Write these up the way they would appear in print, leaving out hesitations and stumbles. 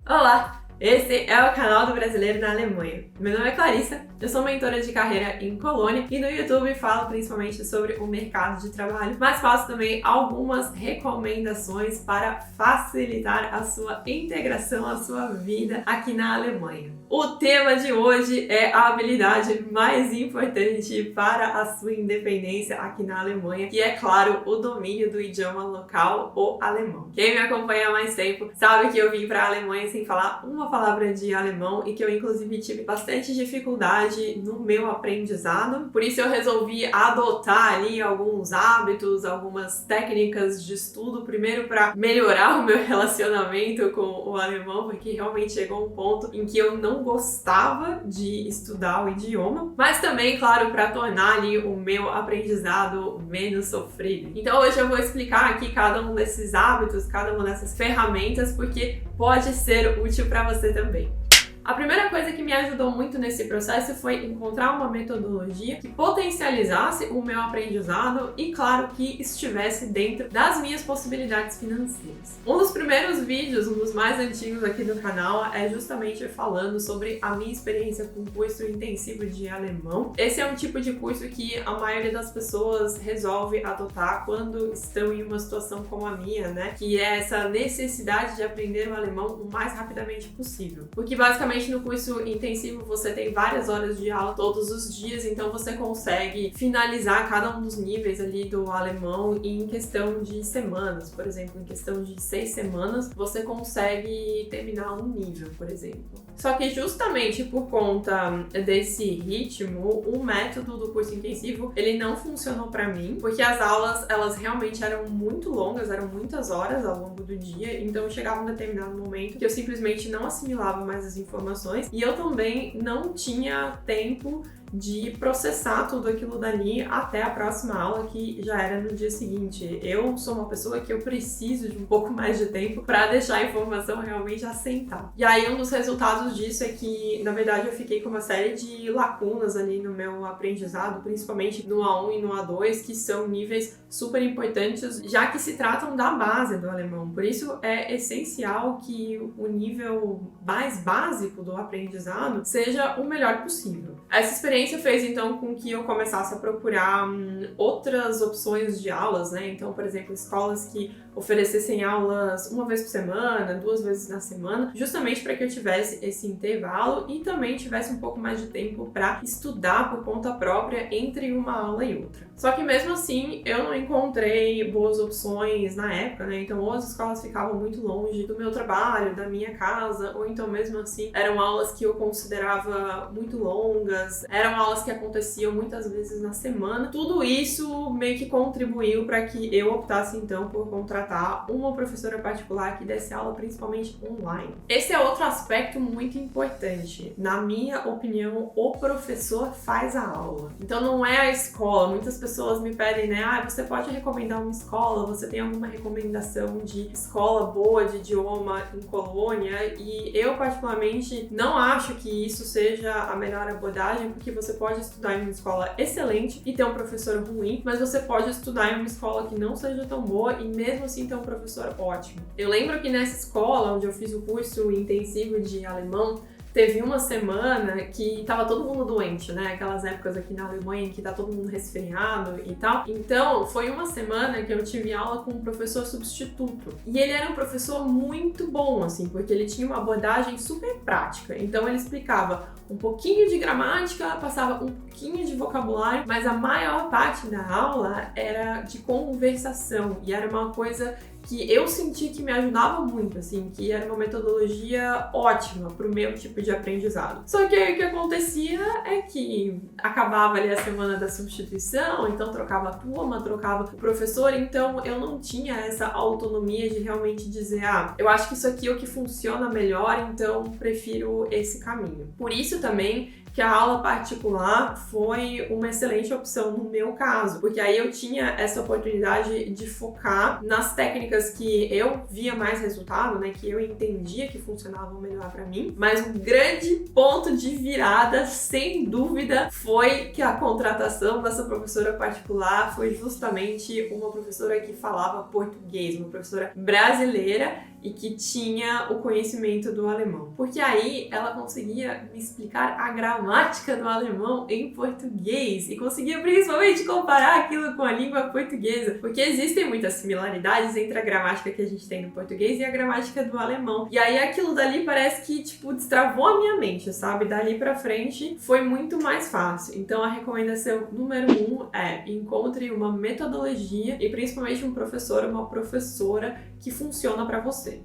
Olá! Esse é o canal do Brasileiro na Alemanha. Meu nome é Clarissa, eu sou mentora de carreira em Colônia e no YouTube falo principalmente sobre o mercado de trabalho, mas faço também algumas recomendações para facilitar a sua integração, a sua vida aqui na Alemanha. O tema de hoje é a habilidade mais importante para a sua independência aqui na Alemanha, que é, claro, o domínio do idioma local, o alemão. Quem me acompanha há mais tempo sabe que eu vim para a Alemanha sem falar uma palavra de alemão e que eu, inclusive, tive bastante dificuldade no meu aprendizado. Por isso eu resolvi adotar ali alguns hábitos, algumas técnicas de estudo, primeiro para melhorar o meu relacionamento com o alemão, porque realmente chegou um ponto em que eu não gostava de estudar o idioma, mas também, claro, para tornar ali o meu aprendizado menos sofrido. Então hoje eu vou explicar aqui cada um desses hábitos, cada uma dessas ferramentas, porque pode ser útil para você também. A primeira coisa que me ajudou muito nesse processo foi encontrar uma metodologia que potencializasse o meu aprendizado e, claro, que estivesse dentro das minhas possibilidades financeiras. Um dos primeiros vídeos, um dos mais antigos aqui do canal, é justamente falando sobre a minha experiência com o curso intensivo de alemão. Esse é um tipo de curso que a maioria das pessoas resolve adotar quando estão em uma situação como a minha, né? Que é essa necessidade de aprender o alemão o mais rapidamente possível. Porque basicamente no curso intensivo você tem várias horas de aula todos os dias, então você consegue finalizar cada um dos níveis ali do alemão em questão de semanas. Por exemplo, em questão de 6 semanas você consegue terminar um nível, por exemplo. Só que justamente por conta desse ritmo, o método do curso intensivo, ele não funcionou pra mim, porque as aulas, elas realmente eram muito longas, eram muitas horas ao longo do dia, então chegava um determinado momento que eu simplesmente não assimilava mais as informações e eu também não tinha tempo de processar tudo aquilo dali até a próxima aula, que já era no dia seguinte. Eu sou uma pessoa que eu preciso de um pouco mais de tempo para deixar a informação realmente assentar. E aí um dos resultados disso é que, na verdade, eu fiquei com uma série de lacunas ali no meu aprendizado, principalmente no A1 e no A2, que são níveis super importantes, já que se tratam da base do alemão. Por isso é essencial que o nível mais básico do aprendizado seja o melhor possível. Essa experiência fez então com que eu começasse a procurar outras opções de aulas, né? Então, por exemplo, escolas que oferecessem aulas uma vez por semana, 2 vezes na semana, justamente para que eu tivesse esse intervalo e também tivesse um pouco mais de tempo para estudar por conta própria entre uma aula e outra. Só que mesmo assim, eu não encontrei boas opções na época, né? Então, ou as escolas ficavam muito longe do meu trabalho, da minha casa, ou então mesmo assim, eram aulas que eu considerava muito longas, eram aulas que aconteciam muitas vezes na semana. Tudo isso meio que contribuiu para que eu optasse então por contratar uma professora particular que desse aula principalmente online. Esse é outro aspecto muito importante. Na minha opinião, o professor faz a aula. Então não é a escola. Muitas pessoas me pedem, né? Ah, você pode recomendar uma escola? Você tem alguma recomendação de escola boa de idioma em Colônia? E eu particularmente não acho que isso seja a melhor abordagem, porque você pode estudar em uma escola excelente e ter um professor ruim, mas você pode estudar em uma escola que não seja tão boa e mesmo assim ter um professor ótimo. Eu lembro que nessa escola onde eu fiz o curso intensivo de alemão, teve uma semana que tava todo mundo doente, né? Aquelas épocas aqui na Alemanha em que tá todo mundo resfriado e tal. Então, foi uma semana que eu tive aula com um professor substituto. E ele era um professor muito bom, assim, porque ele tinha uma abordagem super prática. Então, ele explicava um pouquinho de gramática, passava um pouquinho de vocabulário, mas a maior parte da aula era de conversação. E era uma coisa que eu senti que me ajudava muito, assim, que era uma metodologia ótima pro meu tipo de aprendizado. Só que aí o que acontecia é que acabava ali a semana da substituição, então trocava a turma, trocava o professor, então eu não tinha essa autonomia de realmente dizer, ah, eu acho que isso aqui é o que funciona melhor, então prefiro esse caminho. Por isso também que a aula particular foi uma excelente opção no meu caso, porque aí eu tinha essa oportunidade de focar nas técnicas que eu via mais resultado, né, que eu entendia que funcionavam melhor para mim, mas um grande ponto de virada, sem dúvida, foi que a contratação dessa professora particular foi justamente uma professora que falava português, uma professora brasileira e que tinha o conhecimento do alemão. Porque aí ela conseguia me explicar a gramática do alemão em português e conseguia principalmente comparar aquilo com a língua portuguesa, porque existem muitas similaridades entre a gramática que a gente tem no português e a gramática do alemão. E aí aquilo dali parece que, tipo, destravou a minha mente, sabe? Dali pra frente foi muito mais fácil. Então a recomendação número 1 é: encontre uma metodologia e principalmente um professor, uma professora que funciona pra você.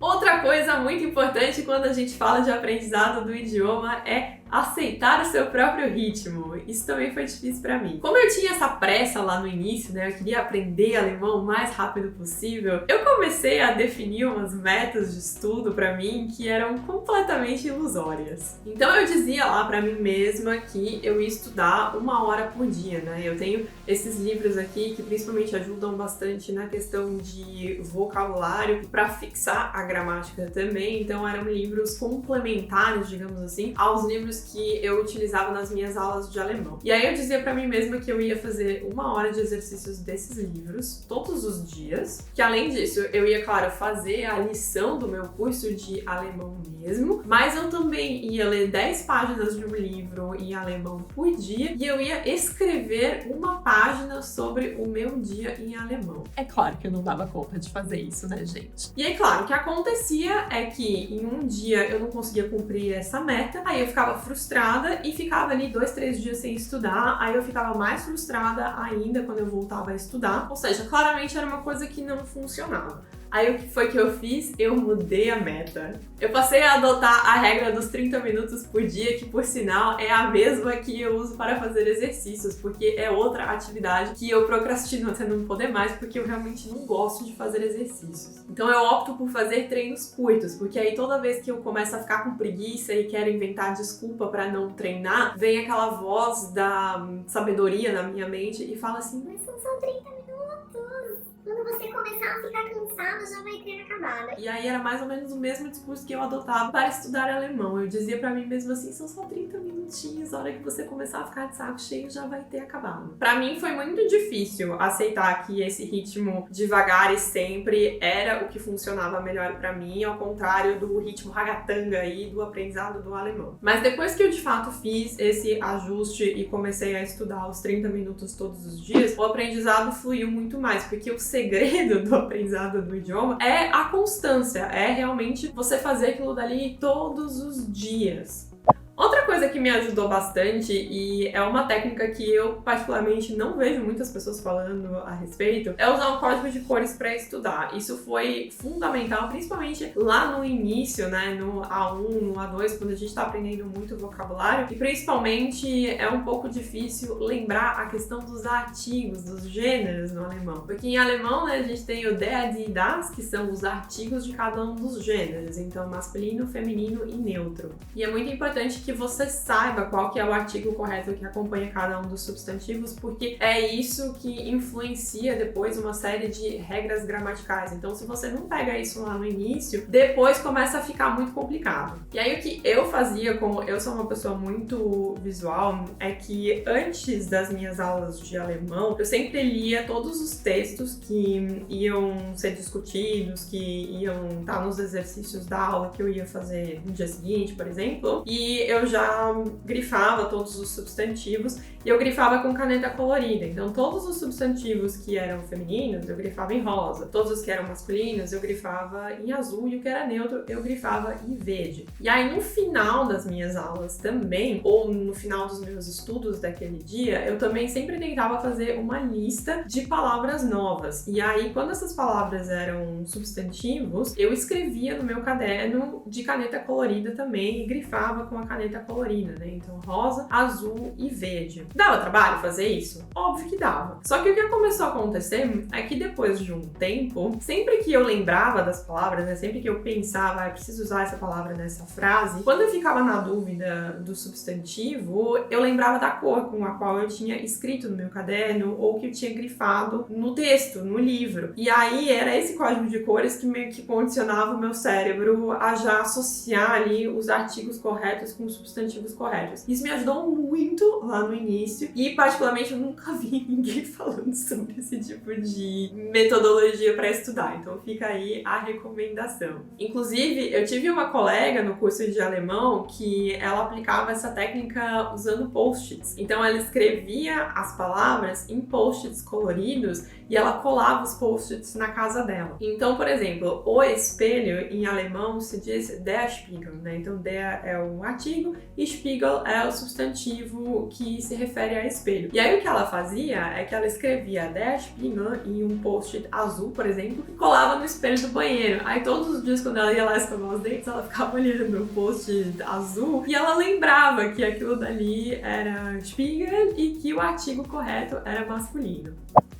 Outra coisa muito importante quando a gente fala de aprendizado do idioma é aceitar o seu próprio ritmo. Isso também foi difícil pra mim. Como eu tinha essa pressa lá no início, né, eu queria aprender alemão o mais rápido possível, eu comecei a definir umas metas de estudo pra mim que eram completamente ilusórias. Então eu dizia lá pra mim mesma que eu ia estudar 1 hora por dia, né? Eu tenho esses livros aqui que principalmente ajudam bastante na questão de vocabulário e pra fixar a gramática também. Então eram livros complementares, digamos assim, aos livros que eu utilizava nas minhas aulas de alemão. E aí eu dizia pra mim mesma que eu ia fazer 1 hora de exercícios desses livros todos os dias, que além disso eu ia, claro, fazer a lição do meu curso de alemão mesmo, mas eu também ia ler 10 páginas de um livro em alemão por dia e eu ia escrever 1 página sobre o meu dia em alemão. É claro que eu não dava conta de fazer isso, né, gente? E aí, claro, o que acontecia é que em um dia eu não conseguia cumprir essa meta, aí eu ficava frustrada e ficava ali 2, 3 dias sem estudar, aí eu ficava mais frustrada ainda quando eu voltava a estudar, ou seja, claramente era uma coisa que não funcionava. Aí o que foi que eu fiz? Eu mudei a meta. Eu passei a adotar a regra dos 30 minutos por dia, que por sinal é a mesma que eu uso para fazer exercícios, porque é outra atividade que eu procrastino até não poder mais, porque eu realmente não gosto de fazer exercícios. Então eu opto por fazer treinos curtos, porque aí toda vez que eu começo a ficar com preguiça e quero inventar desculpa para não treinar, vem aquela voz da sabedoria na minha mente e fala assim: mas são só 30 minutos. Quando você começar a ficar cansado, já vai ter acabado. E aí era mais ou menos o mesmo discurso que eu adotava para estudar alemão. Eu dizia pra mim mesmo assim: são só 30 minutinhos, a hora que você começar a ficar de saco cheio já vai ter acabado. Pra mim foi muito difícil aceitar que esse ritmo devagar e sempre era o que funcionava melhor pra mim, ao contrário do ritmo ragatanga aí do aprendizado do alemão. Mas depois que eu de fato fiz esse ajuste e comecei a estudar os 30 minutos todos os dias, o aprendizado fluiu muito mais, porque o segredo do aprendizado do idioma é a constância, é realmente você fazer aquilo dali todos os dias. Outra coisa que me ajudou bastante, e é uma técnica que eu particularmente não vejo muitas pessoas falando a respeito, é usar um código de cores para estudar. Isso foi fundamental, principalmente lá no início, né, no A1, no A2, quando a gente está aprendendo muito vocabulário, e principalmente é um pouco difícil lembrar a questão dos artigos, dos gêneros no alemão. Porque em alemão, né, a gente tem o der, die, das, que são os artigos de cada um dos gêneros, então masculino, feminino e neutro. E é muito importante que você saiba qual que é o artigo correto que acompanha cada um dos substantivos, porque é isso que influencia depois uma série de regras gramaticais. Então, se você não pega isso lá no início, depois começa a ficar muito complicado. E aí, o que eu fazia, como eu sou uma pessoa muito visual, é que antes das minhas aulas de alemão, eu sempre lia todos os textos que iam ser discutidos, que iam estar nos exercícios da aula que eu ia fazer no dia seguinte, por exemplo, e eu já grifava todos os substantivos e eu grifava com caneta colorida. Então, todos os substantivos que eram femininos, eu grifava em rosa. Todos os que eram masculinos, eu grifava em azul. E o que era neutro, eu grifava em verde. E aí, no final das minhas aulas também, ou no final dos meus estudos daquele dia, eu também sempre tentava fazer uma lista de palavras novas. E aí, quando essas palavras eram substantivos, eu escrevia no meu caderno de caneta colorida também e grifava com a caneta colorida, né? Então, rosa, azul e verde. Dava trabalho fazer isso? Óbvio que dava. Só que o que começou a acontecer é que depois de um tempo, sempre que eu lembrava das palavras, né? Sempre que eu pensava, preciso usar essa palavra nessa frase, quando eu ficava na dúvida do substantivo, eu lembrava da cor com a qual eu tinha escrito no meu caderno ou que eu tinha grifado no texto, no livro. E aí era esse código de cores que meio que condicionava o meu cérebro a já associar ali os artigos corretos com os substantivos substantivos corretos. Isso me ajudou muito lá no início e, particularmente, eu nunca vi ninguém falando sobre esse tipo de metodologia para estudar. Então fica aí a recomendação. Inclusive, eu tive uma colega no curso de alemão que ela aplicava essa técnica usando post-its. Então ela escrevia as palavras em post-its coloridos e ela colava os post-its na casa dela. Então, por exemplo, o espelho em alemão se diz der Spiegel, né? Então der é o artigo e Spiegel é o substantivo que se refere a espelho. E aí o que ela fazia é que ela escrevia der Spiegel em um post-it azul, por exemplo, e colava no espelho do banheiro. Aí todos os dias quando ela ia lá escovar os dentes, ela ficava olhando o post-it azul e ela lembrava que aquilo dali era Spiegel e que o artigo correto era masculino.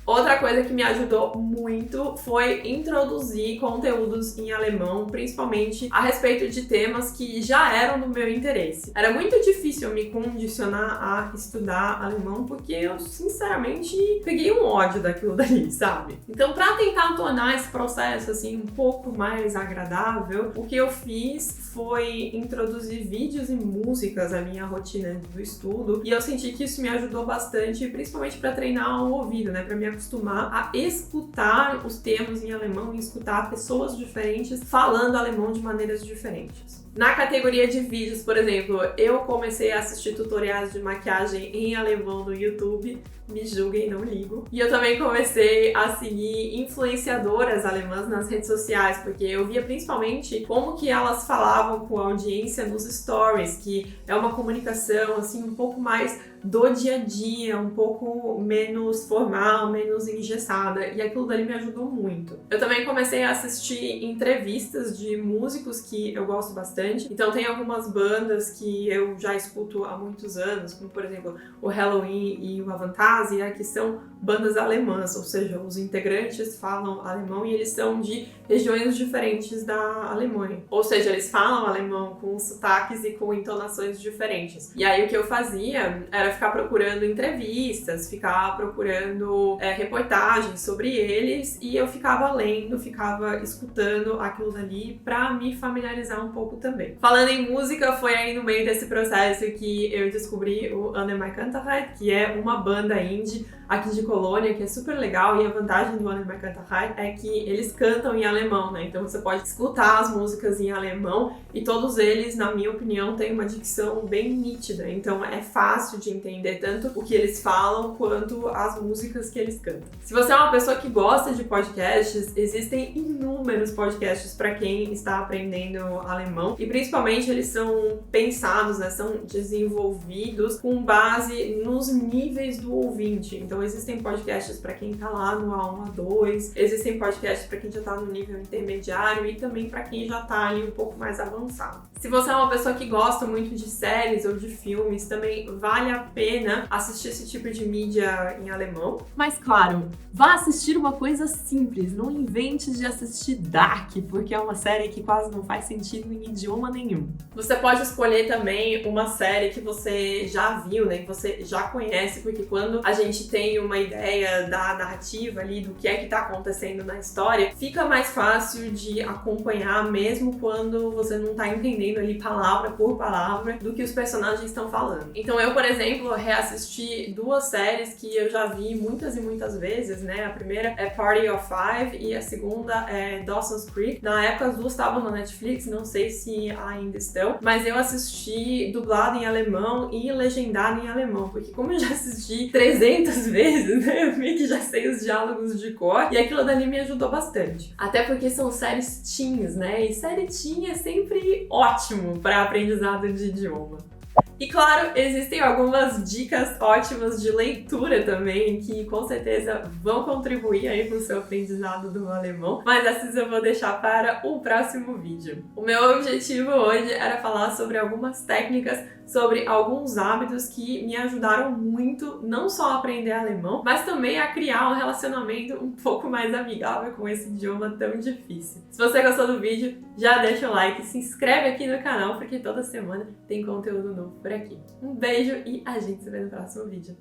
Outra coisa que me ajudou muito foi introduzir conteúdos em alemão, principalmente a respeito de temas que já eram do meu interesse. Era muito difícil me condicionar a estudar alemão porque eu, sinceramente, peguei um ódio daquilo dali, sabe? Então, para tentar tornar esse processo assim um pouco mais agradável, o que eu fiz foi introduzir vídeos e músicas à minha rotina do estudo e eu senti que isso me ajudou bastante, principalmente para treinar o ouvido, né? Para me acostumar a escutar os termos em alemão e escutar pessoas diferentes falando alemão de maneiras diferentes. Na categoria de vídeos, por exemplo, eu comecei a assistir tutoriais de maquiagem em alemão no YouTube, me julguem, não ligo. E eu também comecei a seguir influenciadoras alemãs nas redes sociais, porque eu via principalmente como que elas falavam com a audiência nos stories, que é uma comunicação assim um pouco mais do dia a dia, um pouco menos formal, menos engessada, e aquilo dali me ajudou muito. Eu também comecei a assistir entrevistas de músicos que eu gosto bastante, então tem algumas bandas que eu já escuto há muitos anos, como por exemplo o Halloween e o Avantasia, que são bandas alemãs, ou seja, os integrantes falam alemão e eles são de regiões diferentes da Alemanha, ou seja, eles falam alemão com sotaques e com entonações diferentes. E aí o que eu fazia era ficar procurando entrevistas, ficar procurando reportagens sobre eles e eu ficava lendo, ficava escutando aquilo dali pra me familiarizar um pouco também. Falando em música, foi aí no meio desse processo que eu descobri o Anne Kantereit, que é uma banda indie aqui de Colônia, que é super legal, e a vantagem do Anne Kantereit é que eles cantam em alemão, né? Então você pode escutar as músicas em alemão e todos eles, na minha opinião, têm uma dicção bem nítida, então é fácil de entender tanto o que eles falam quanto as músicas que eles cantam. Se você é uma pessoa que gosta de podcasts, existem inúmeros podcasts para quem está aprendendo alemão e principalmente eles são pensados, né, são desenvolvidos com base nos níveis do ouvinte. Então existem podcasts para quem está lá no A1, A2, existem podcasts para quem já está no nível intermediário e também para quem já está ali um pouco mais avançado. Se você é uma pessoa que gosta muito de séries ou de filmes, também vale a pena assistir esse tipo de mídia em alemão. Mas claro, vá assistir uma coisa simples, não invente de assistir Dark, porque é uma série que quase não faz sentido em idioma nenhum. Você pode escolher também uma série que você já viu, né, que você já conhece, porque quando a gente tem uma ideia da narrativa ali, do que é que tá acontecendo na história, fica mais fácil de acompanhar mesmo quando você não tá entendendo ali palavra por palavra do que os personagens estão falando. Então eu, por exemplo, reassisti duas séries que eu já vi muitas e muitas vezes, né? A primeira é Party of Five e a segunda é Dawson's Creek. Na época as duas estavam na Netflix, não sei se ainda estão, mas eu assisti dublado em alemão e legendado em alemão, porque como eu já assisti 300 vezes, né? Eu meio que já sei os diálogos de cor e aquilo dali me ajudou bastante. Até porque são séries teens, né? E série teen é sempre ótimo para aprendizado de idioma. E claro, existem algumas dicas ótimas de leitura também, que com certeza vão contribuir aí com o seu aprendizado do alemão, mas essas eu vou deixar para o próximo vídeo. O meu objetivo hoje era falar sobre algumas técnicas, sobre alguns hábitos que me ajudaram muito, não só a aprender alemão, mas também a criar um relacionamento um pouco mais amigável com esse idioma tão difícil. Se você gostou do vídeo, já deixa o like, se inscreve aqui no canal, porque toda semana tem conteúdo novo por aqui. Um beijo e a gente se vê no próximo vídeo.